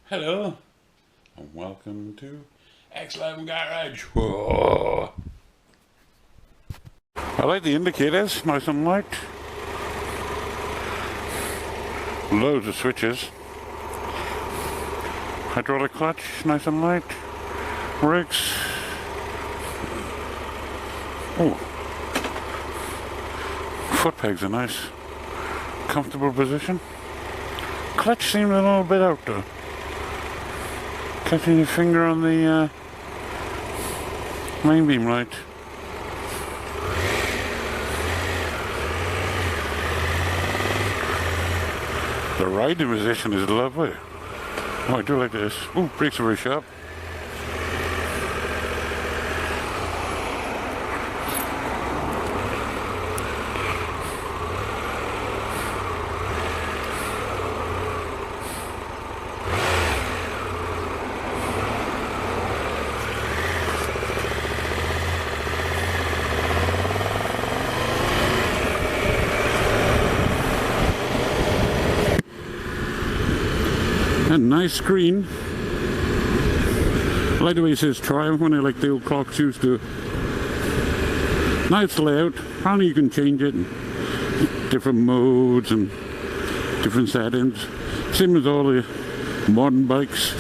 Hello, and welcome to X11 Garage. Whoa. I like the indicators, nice and light. Loads of switches. Hydraulic clutch, nice and light. Brakes. Oh. Foot pegs are nice. Comfortable position. Clutch seemed a little bit out though. Catching your finger on the main beam light. The riding position is lovely. Oh, I do like this. Ooh, brakes are very sharp. A nice screen. I like the way it says Triumph when I like the old clocks used to. Nice layout. Apparently you can change it in different modes and different settings. Same as all the modern bikes.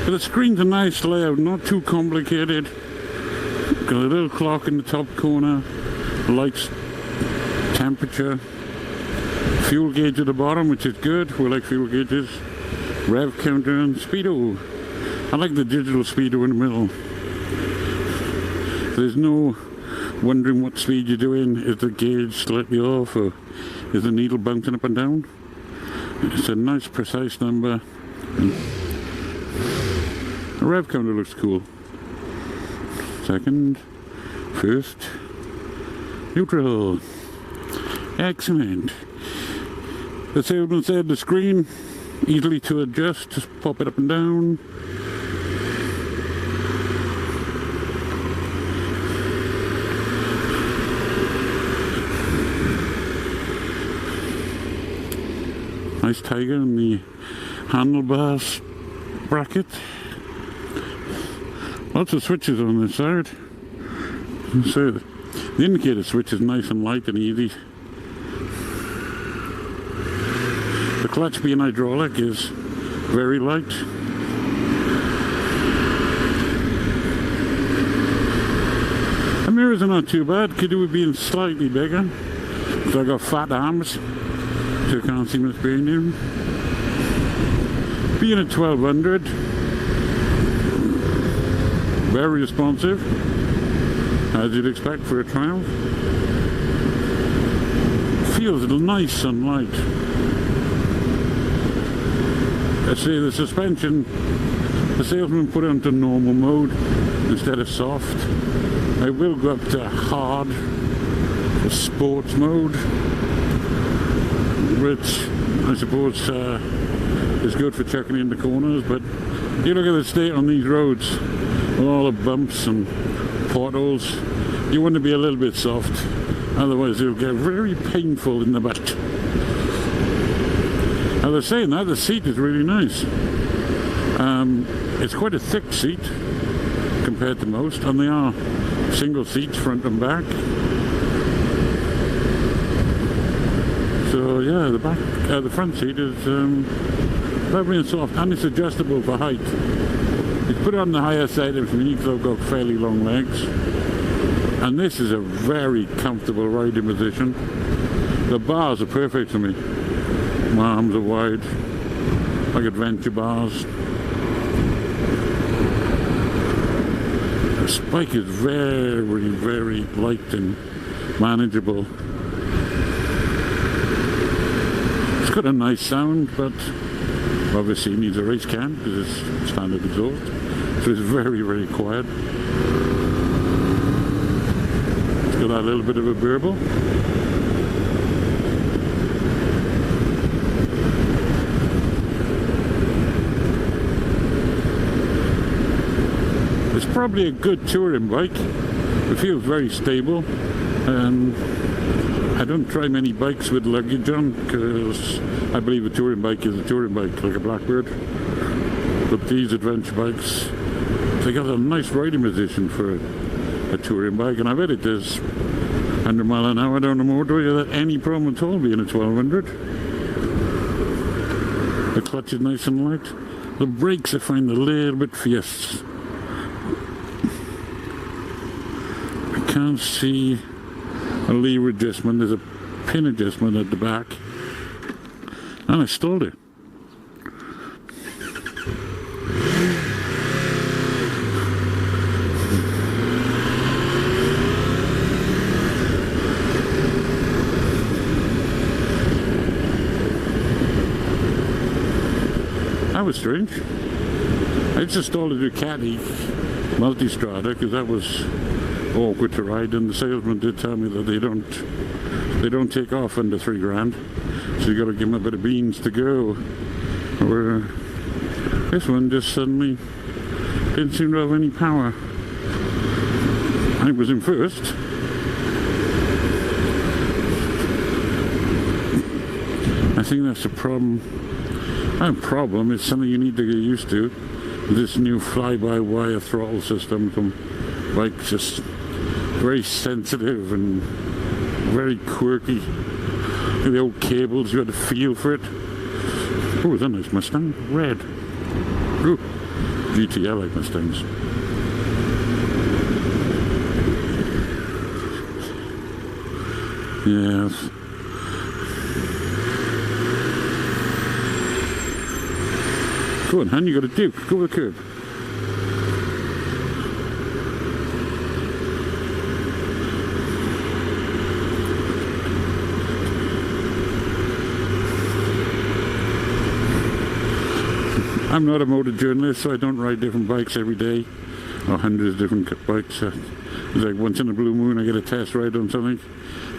But the screen's a nice layout, not too complicated. Got a little clock in the top corner. Lights, temperature. Fuel gauge at the bottom, which is good. We like fuel gauges. Rev counter and speedo. I like the digital speedo in the middle. There's no wondering what speed you're doing. Is the gauge slightly off or is the needle bouncing up and down? It's a nice precise number. The rev counter looks cool. Second, first, neutral. Excellent. The salesman said the screen easily to adjust, just pop it up and down. Nice tiger in the handlebars bracket. Lots of switches on this side. So the indicator switch is nice and light and easy. The clutch being hydraulic is very light. The mirrors are not too bad, could do with being slightly bigger. So I got fat arms, so you can't see much behind you. Being at 1200, very responsive, as you'd expect for a Triumph. Feels nice and light. I say the suspension, the salesman put it into normal mode instead of soft. I will go up to hard, sports mode, which I suppose is good for checking in the corners, but you look at the state on these roads, all the bumps and potholes, you want to be a little bit soft, otherwise it'll get very painful in the butt. Now they're saying that the seat is really nice. It's quite a thick seat compared to most, and they are single seats front and back. So yeah, the front seat is lovely and soft, and it's adjustable for height. You put it on the higher side of me because I've got fairly long legs, and this is a very comfortable riding position. The bars are perfect for me. My arms are wide, like adventure bars. The spike is very, very light and manageable. It's got a nice sound, but obviously it needs a race can because it's standard exhaust. So it's very, very quiet. It's got that little bit of a burble. It's probably a good touring bike. It feels very stable. I don't try many bikes with luggage on because I believe a touring bike is a touring bike, like a Blackbird. But these adventure bikes, they got a nice riding position for a touring bike, and I bet it does 100 mile an hour down the motorway without any problem at all being a 1200. The clutch is nice and light. The brakes I find a little bit fierce. I can't see a lever adjustment. There's a pin adjustment at the back, and I stalled it. That was strange. I just stalled a Ducati Multistrada because that was awkward to ride, and the salesman did tell me that they don't take off under $3,000, so you got to give them a bit of beans to go. Or this one just suddenly didn't seem to have any power. I was in first. I think that's the problem. Not a problem, it's something you need to get used to. This new fly-by-wire throttle system from bikes, just very sensitive and very quirky. The old cables, you had to feel for it. Oh, it's a nice Mustang, red. Ooh, GT, I like Mustangs. Yes. Go on, Han, you got a Duke. Go over the curb. I'm not a motor journalist, so I don't ride different bikes every day, or hundreds of different bikes. It's like once in a blue moon I get a test ride on something,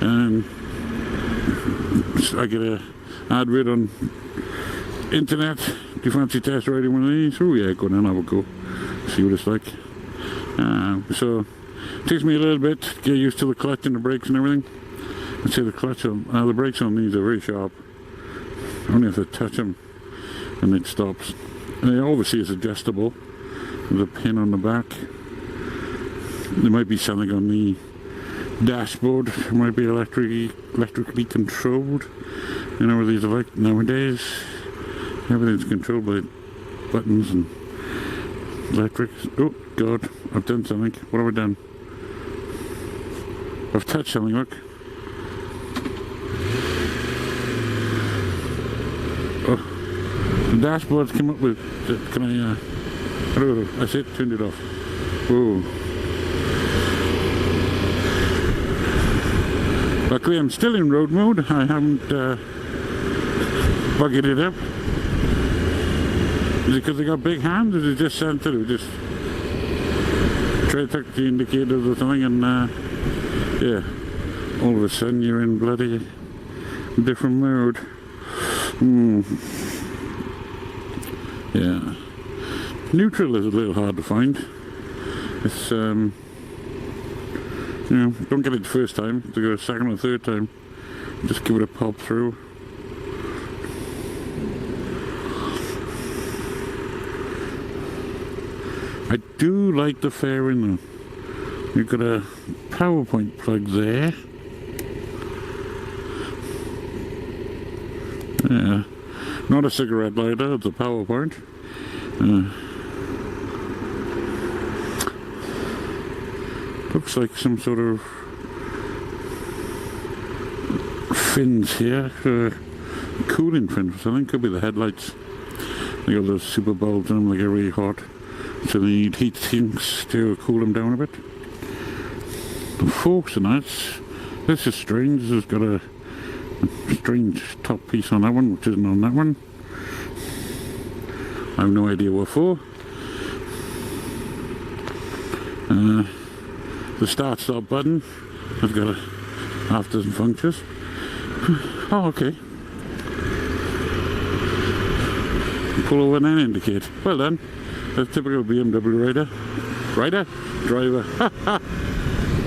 and I get an advert on internet. Do you fancy test riding one of these? Oh yeah, go down, have a go. See what it's like. So it takes me a little bit to get used to the clutch and the brakes and everything. I'd say the the brakes on these are very sharp. I only have to touch them and it stops. And it obviously is adjustable. There's a pin on the back. There might be something on the dashboard. It might be electrically controlled. You know what these are like nowadays. Everything's controlled by buttons and electrics. Oh God, I've done something. What have I done? I've touched something, look. Oh, the dashboard's come up with, can I, oh, that's it, turned it off. Whoa. Luckily I'm still in road mode. I haven't bugged it up. Is it because they got big hands, or is it just sensitive? Just try to tuck the indicators or something, and yeah, all of a sudden you're in bloody different mode. Yeah, neutral is a little hard to find. It's you know, don't get it the first time. To go a second or third time, just give it a pop through. I do like the fairing though. You've got a PowerPoint plug there. Yeah, not a cigarette lighter, it's a PowerPoint. Looks like some sort of fins here, cooling fins or something. Could be the headlights. They got those super bulbs in them, they get really hot. So they need heat sinks to cool them down a bit. The forks are nice. This is strange. This has got a strange top piece on that one, which isn't on that one. I have no idea what for. The start stop button has got a half dozen functions. Oh, okay. Pull over and then indicate. Well done. That's typical BMW rider. Driver.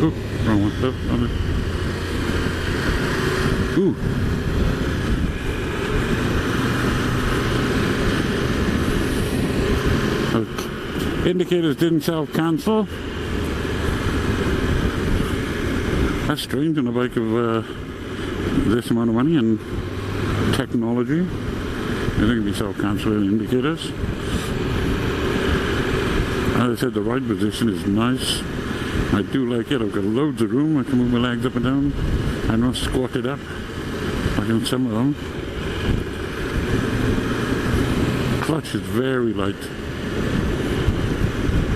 Ooh, wrong one. Oh, on it. Ooh. Indicators didn't self-cancel. That's strange on a bike of this amount of money and technology. I think it'd be self-cancelling indicators. As I said, the ride position is nice. I do like it. I've got loads of room. I can move my legs up and down. I'm not squatted up like on some of them. Clutch is very light.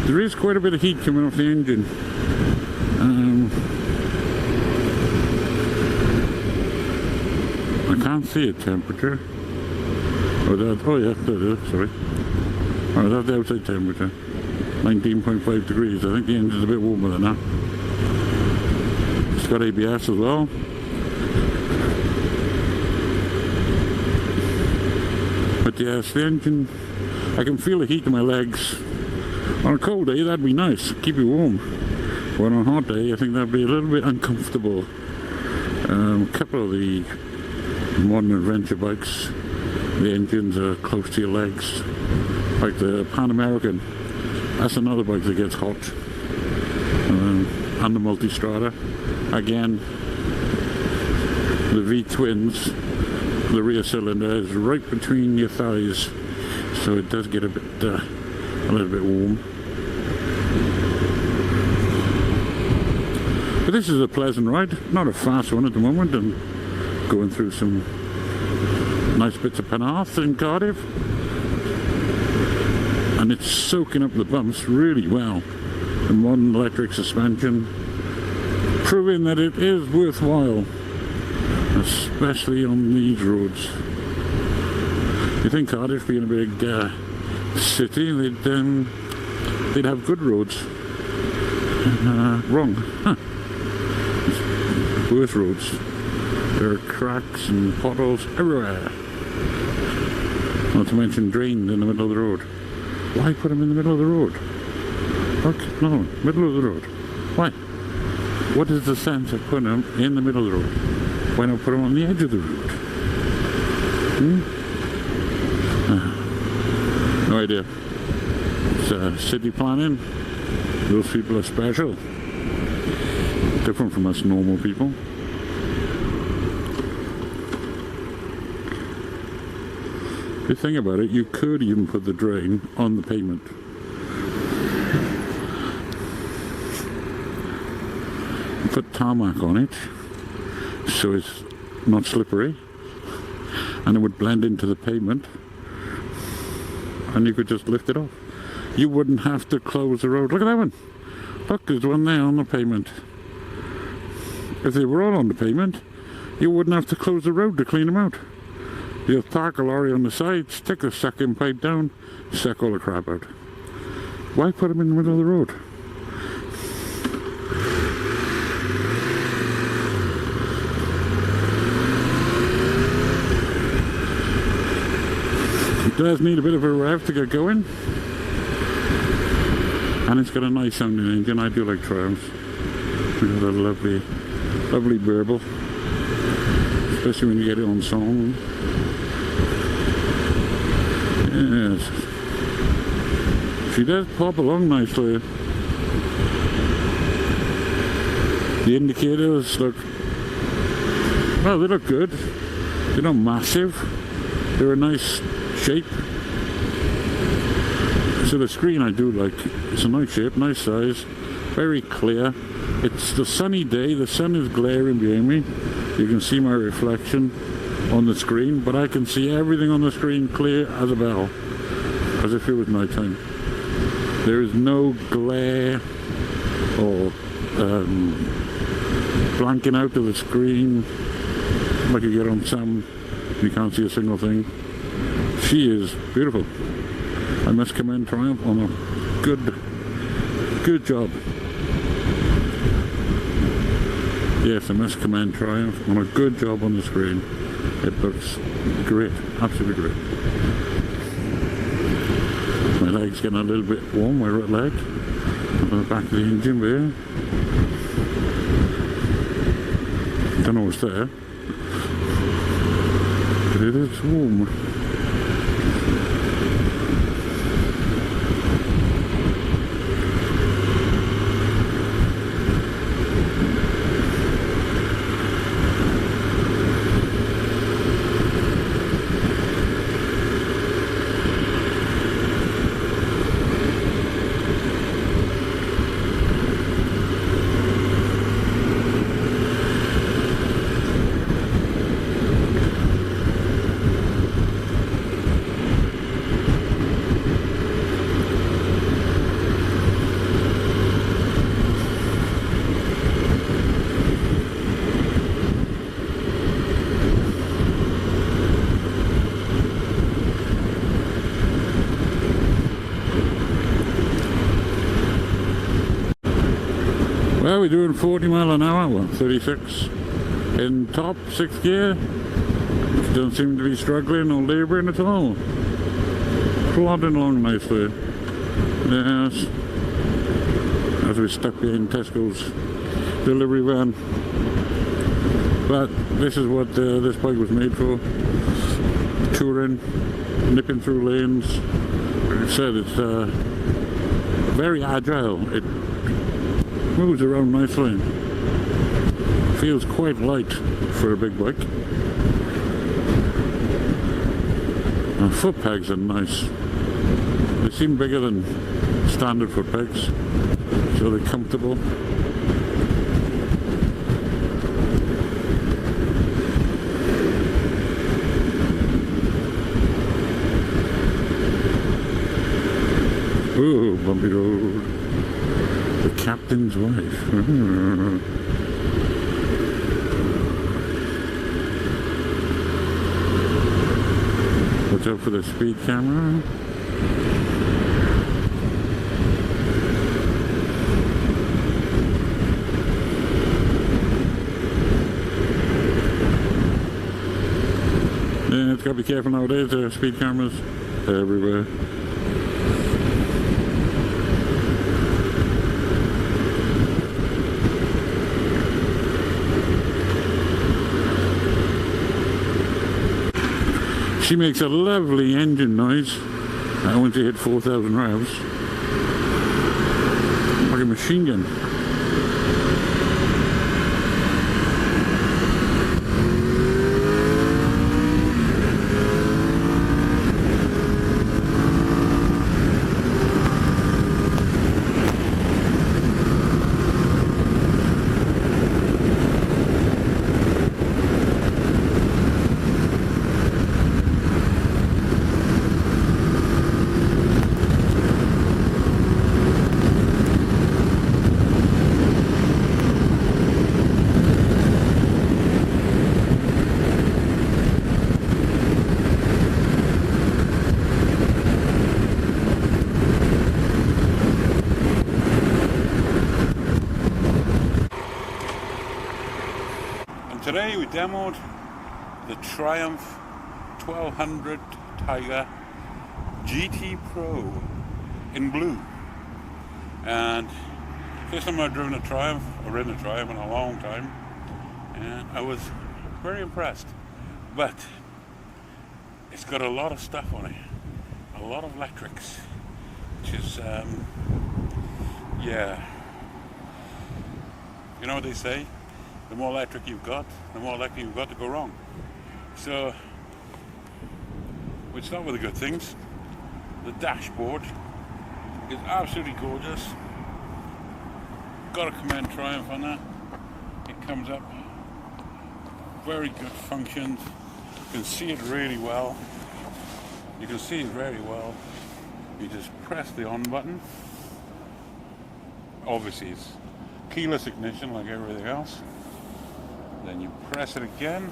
There is quite a bit of heat coming off the engine. I can't see a temperature. Oh yeah, there it is, sorry. Oh, that's the outside temperature. 19.5 degrees. I think the engine's a bit warmer than that. It's got ABS as well. But yes, the engine, I can feel the heat in my legs. On a cold day, that'd be nice, keep you warm. But on a hot day, I think that'd be a little bit uncomfortable. A couple of the modern adventure bikes, the engines are close to your legs. Like the Pan American, that's another bike that gets hot. And the Multistrada, again, the V-twins, the rear cylinder is right between your thighs, so it does get a little bit warm. But this is a pleasant ride, not a fast one at the moment, and going through some nice bits of Penarth in Cardiff. And it's soaking up the bumps really well. The modern electric suspension, proving that it is worthwhile, especially on these roads. You think Cardiff being a big city, they'd have good roads. Wrong. Worse roads. There are cracks and potholes everywhere. Not to mention drains in the middle of the road. Why put them in the middle of the road? Look, no, middle of the road. Why? What is the sense of putting them in the middle of the road? Why not put them on the edge of the road? No idea. It's city planning. Those people are special. Different from us normal people. If you think about it, you could even put the drain on the pavement. Put tarmac on it, so it's not slippery, and it would blend into the pavement, and you could just lift it off. You wouldn't have to close the road. Look at that one. Look, there's one there on the pavement. If they were all on the pavement, you wouldn't have to close the road to clean them out. You'll park a lorry on the side, stick a sucking pipe down, suck all the crap out. Why put them in the middle of the road? It does need a bit of a rev to get going. And it's got a nice sounding engine. I do like Triumphs. We've got a lovely, lovely burble. Especially when you get it on song. Yes. She does pop along nicely. The indicators look, well, they look good. They're not massive. They're a nice shape. So the screen I do like. It's a nice shape, nice size, very clear. It's the sunny day. The sun is glaring behind me. You can see my reflection on the screen, but I can see everything on the screen clear as a bell, as if it was nighttime. There is no glare or blanking out of the screen like you get on some. You can't see a single thing. She is beautiful. I must commend Triumph on a good job. Yes, I must commend Triumph on a good job on the screen. It looks great, absolutely great. My leg's getting a little bit warm, my right leg. On the back of the engine there. Don't know what's there. But it is warm. Well, we're doing 40 mile an hour, well, 36 in top, 6th gear. Don't seem to be struggling or labouring at all. Plodding along nicely. Yes. As we're stuck behind Tesco's delivery van. But this is what this bike was made for. Touring, nipping through lanes. Like I said, it's very agile. It moves around nicely. Feels quite light for a big bike. And foot pegs are nice. They seem bigger than standard foot pegs, so they're comfortable. Ooh, bumpy road. The captain's wife. Watch out for the speed camera. Yeah, it's got to be careful nowadays. There are speed cameras everywhere. She makes a lovely engine noise once you hit 4,000 revs. Like a machine gun. Today we demoed the Triumph 1200 Tiger GT Pro in blue, and first time I've driven a Triumph, or ridden a Triumph in a long time, and I was very impressed. But it's got a lot of stuff on it, a lot of electrics, which is yeah, you know what they say, the more electric you've got, the more likely you've got to go wrong. So we'll start with the good things. The dashboard is absolutely gorgeous. Got to commend Triumph on that. It comes up, very good functions. You can see it really well. You can see it very well. You just press the on button. Obviously it's keyless ignition like everything else. Then you press it again.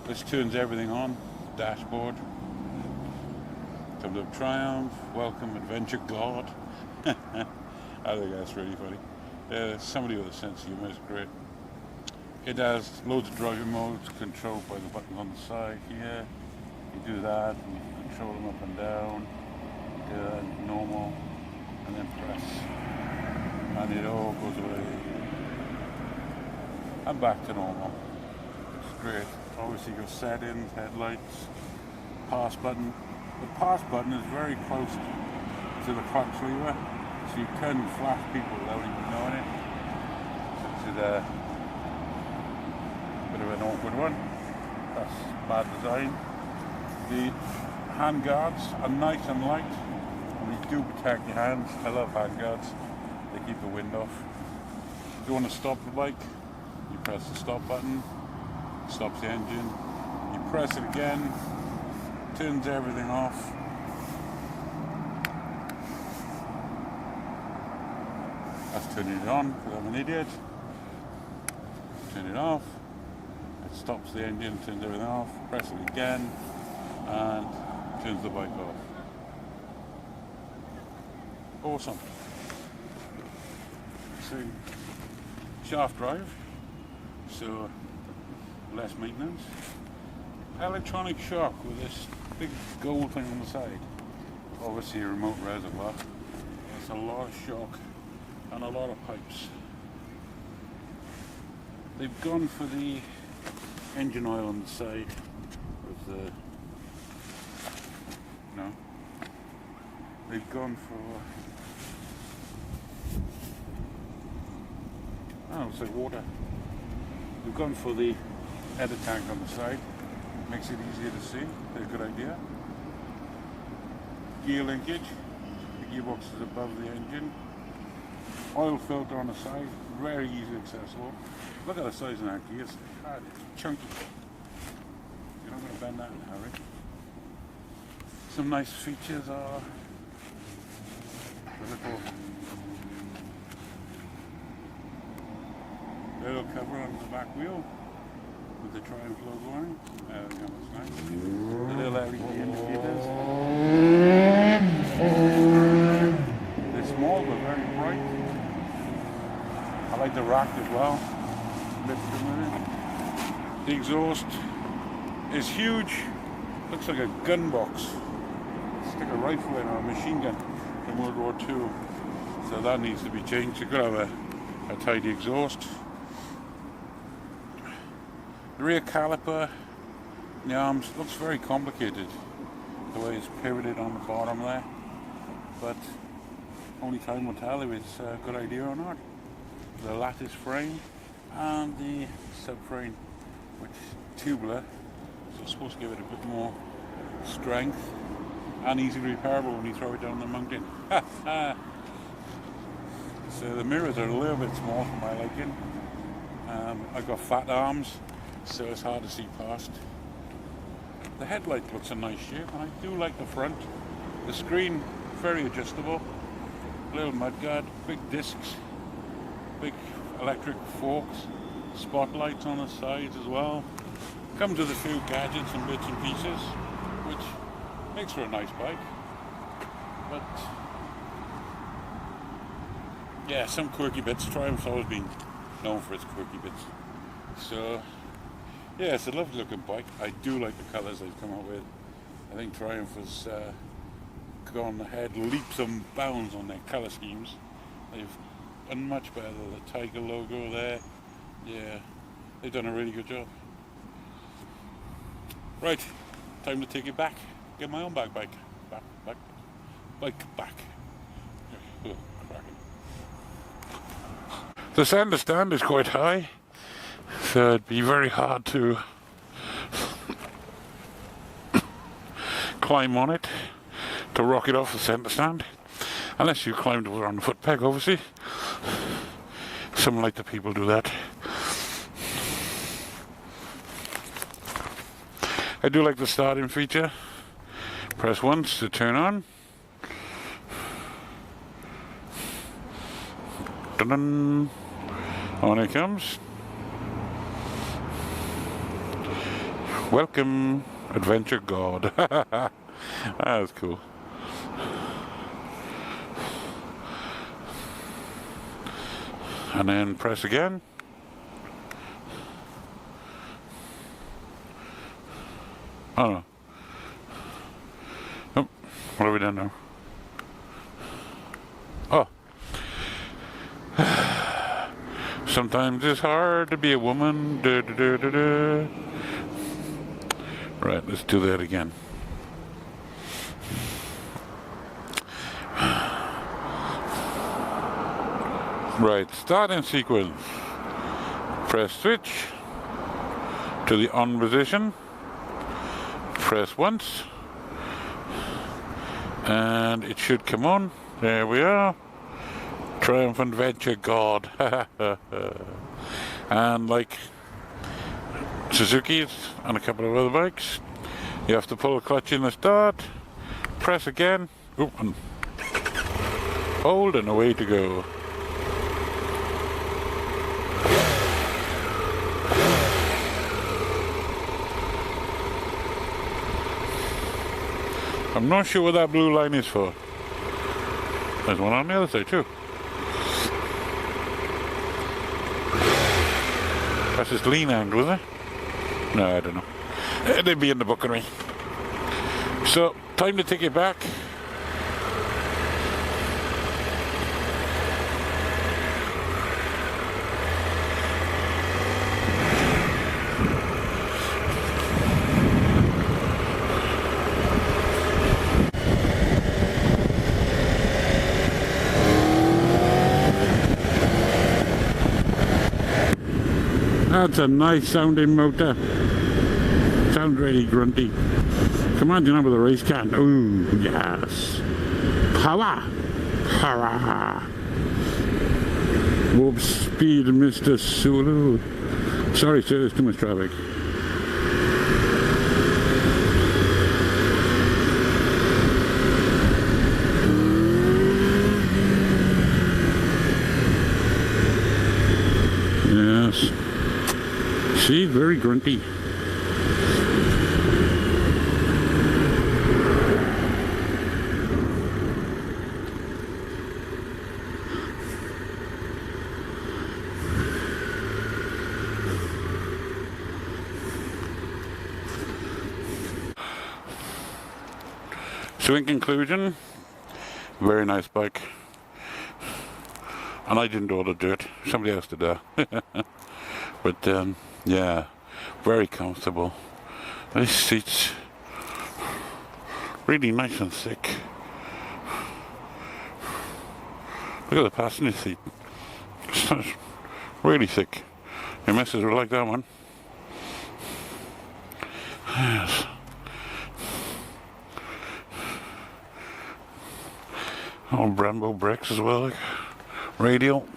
This turns everything on. Dashboard. Comes up Triumph. Welcome, Adventure God. I think that's really funny. Somebody with a sense of humor is great. It has loads of driving modes controlled by the buttons on the side here. You do that, and you can control them up and down. You do that, normal, and then press. And it all goes away. And back to normal. It's great. Obviously your settings, headlights, pass button. The pass button is very close to the clutch lever, so you can flash people without even knowing it. This is a bit of an awkward one. That's bad design. The hand guards are nice and light, and they do protect your hands. I love hand guards. They keep the wind off. If you want to stop the bike, you press the stop button, stops the engine. You press it again, turns everything off. That's turning it on, because I'm an idiot. Turn it off. It stops the engine, turns everything off. Press it again, and turns the bike off. Awesome. See. shaft drive, so less maintenance. Electronic shock with this big gold thing on the side. Obviously a remote reservoir. It's a lot of shock and a lot of pipes. They've gone for the engine oil on the side with the they've gone for it's like water. They've gone for the header tank on the side. Makes it easier to see. They're a good idea. Gear linkage. The gearbox is above the engine. Oil filter on the side. Very easily accessible. Look at the size of that gear. It's hard, chunky. You're not going to bend that in a hurry. Some nice features are the little cover on the back wheel with the Triumph logo on it. That's nice. The little LED indicators. They're small but very bright. I like the rack as well. The exhaust is huge. Looks like a gun box. Stick a rifle in or a machine gun from World War II. So that needs to be changed. You've got to have a tidy exhaust. The rear caliper in the arms looks very complicated. The way it's pivoted on the bottom there. But only time will tell if it's a good idea or not. The lattice frame and the subframe, which is tubular, so it's supposed to give it a bit more strength and easily repairable when you throw it down the mountain. So the mirrors are a little bit small for my liking. I've got fat arms, so it's hard to see past. The headlight looks a nice shape, and I do like the front. The screen, very adjustable. Little mudguard, big discs, big electric forks, spotlights on the sides as well. Comes with a few gadgets and bits and pieces, which makes for a nice bike. But yeah, some quirky bits. Triumph's always been known for its quirky bits. So yeah, it's a lovely looking bike. I do like the colours they've come up with. I think Triumph has gone ahead leaps and bounds on their colour schemes. They've done much better. The Tiger logo there, yeah, they've done a really good job. Right, time to take it back. Get my own bike back. Oh, cracking. The center stand is quite high, so it'd be very hard to climb on it, to rock it off the center stand, unless you climbed over on the foot peg, obviously. Some like the people do that. I do like the starting feature. Press once to turn on. Dun-dun. On it comes. Welcome, Adventure God. That was cool. And then press again. Oh no. Oh, what have we done now? Oh. Sometimes it's hard to be a woman. Da, da, da, da, da. Right, let's do that again. Right, starting sequence. Press switch to the on position. Press once. And it should come on. There we are. Triumph Adventure God. And like Suzuki's and a couple of other bikes, you have to pull the clutch in the start, press again, and hold, and away to go. I'm not sure what that blue line is for. There's one on the other side too. Fastest lean angle, is it? No, I don't know. They'd be in the book anyway. So, time to take it back. That's a nice sounding motor. Sounds really grunty. Imagine that with a race car. Ooh, yes. Power! Power! Warp speed, Mr. Sulu. Sorry, sir, there's too much traffic. Yes. See, very grunty. So in conclusion, very nice bike. And I didn't do all the dirt, somebody else did that. But yeah, very comfortable. These seats, really nice and thick. Look at the passenger seat, it's really thick. Your missus will like that one. Yes. All Brembo brakes as well, like radial.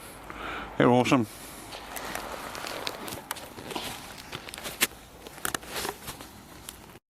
They're awesome.